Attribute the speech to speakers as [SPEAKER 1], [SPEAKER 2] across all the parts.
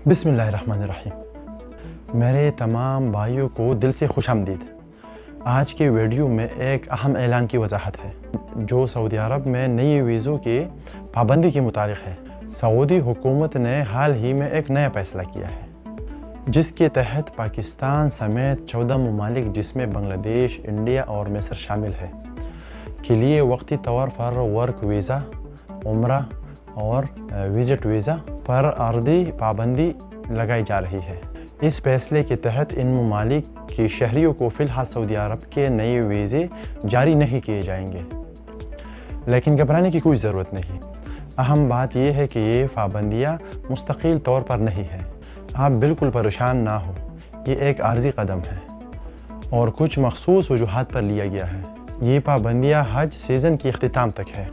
[SPEAKER 1] बिस्मिल्लाहिर्रहमानिर्रहीम। मेरे तमाम भाइयों को दिल से खुश आमदीद। आज के वीडियो में एक अहम ऐलान की वजाहत है जो सऊदी अरब में नई वीज़ों की पाबंदी के मुतालिक है। सऊदी हुकूमत ने हाल ही में एक नया फैसला किया है जिसके तहत पाकिस्तान समेत 14 ममालिक जिसमें बांग्लादेश, इंडिया और मिस्र शामिल है के लिए वक्ती तौर पर वर्क वीज़ा, उम्रा और विज़िट वीज़ा पर अर्दी पाबंदी लगाई जा रही है। इस फैसले के तहत इन ममालिक के शहरियों को फ़िलहाल सऊदी अरब के नए वीज़े जारी नहीं किए जाएंगे, लेकिन घबराने की कोई ज़रूरत नहीं। अहम बात यह है कि ये पाबंदियाँ मुस्तकिल तौर पर नहीं है। आप बिल्कुल परेशान ना हो, ये एक आर्जी कदम है और कुछ मखसूस वजूहात पर लिया गया है। ये पाबंदियाँ हज सीज़न की इख्तिताम तक है।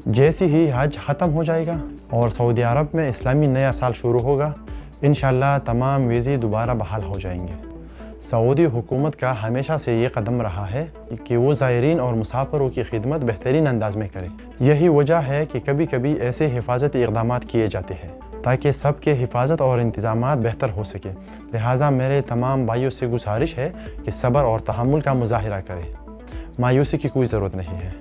[SPEAKER 1] जैसे ही हज ख़त्म हो जाएगा और सऊदी अरब में इस्लामी नया साल शुरू होगा, इंशाअल्लाह तमाम वीज़े दोबारा बहाल हो जाएंगे। सऊदी हुकूमत का हमेशा से ये कदम रहा है कि वो ज़ायरीन और मुसाफिरों की खिदमत बेहतरीन अंदाज में करे। यही वजह है कि कभी कभी ऐसे हिफाजती इक़दामात किए जाते हैं ताकि सब के हिफाजत और इंतज़ामात बेहतर हो सके। लिहाजा मेरे तमाम भाइयों से गुजारिश है कि सब्र और तहम्मुल का मुज़ाहिरा करें। मायूसी की कोई ज़रूरत नहीं है।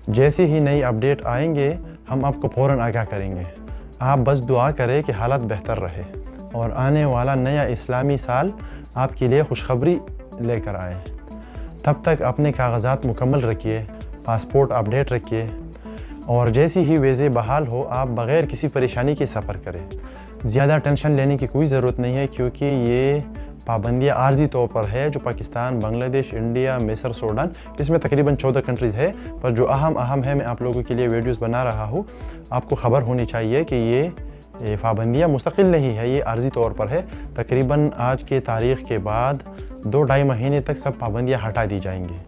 [SPEAKER 1] जैसे ही नई अपडेट आएंगे हम आपको फ़ौरन आगाह करेंगे। आप बस दुआ करें कि हालत बेहतर रहे और आने वाला नया इस्लामी साल आपके लिए खुशखबरी लेकर आए। तब तक अपने कागजात मुकम्मल रखिए, पासपोर्ट अपडेट रखिए और जैसी ही वीज़े बहाल हो आप बग़ैर किसी परेशानी के सफ़र करें। ज़्यादा टेंशन लेने की कोई ज़रूरत नहीं है क्योंकि ये पाबंदियाँ आर्जी तौर पर है जो पाकिस्तान, बांग्लादेश, इंडिया, मिस्र, सूडान, इसमें तकरीबन 14 कंट्रीज़ है। पर जो अहम है मैं आप लोगों के लिए वीडियोस बना रहा हूँ। आपको ख़बर होनी चाहिए कि ये पाबंदियाँ मुस्तकिल नहीं है, ये आर्जी तौर पर है। तकरीबन आज के तारीख़ के बाद 2-2.5 महीने तक सब पाबंदियाँ हटा दी जाएंगी।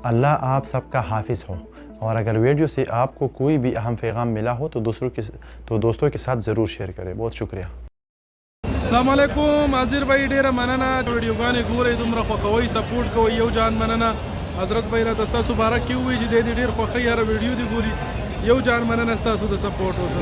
[SPEAKER 1] अल्लाह आप सबका हाफिज़ हो। और अगर वीडियो से आपको कोई भी अहम पैगाम मिला हो तो दोस्तों के साथ ज़रूर शेयर करें। बहुत शुक्रिया।
[SPEAKER 2] अस्सलाम वालेकुम हाजिर भाई ډیره مننه ویډیوګانې ګورئ دومره خوښوئ سپورټ کوئ یو جان مننه حضرت भाई را تاسو مبارک کی وي چې دې ډیر خوښي هر ویډیو دی ګوري یو جان مننه تاسو د سپورټ اوسه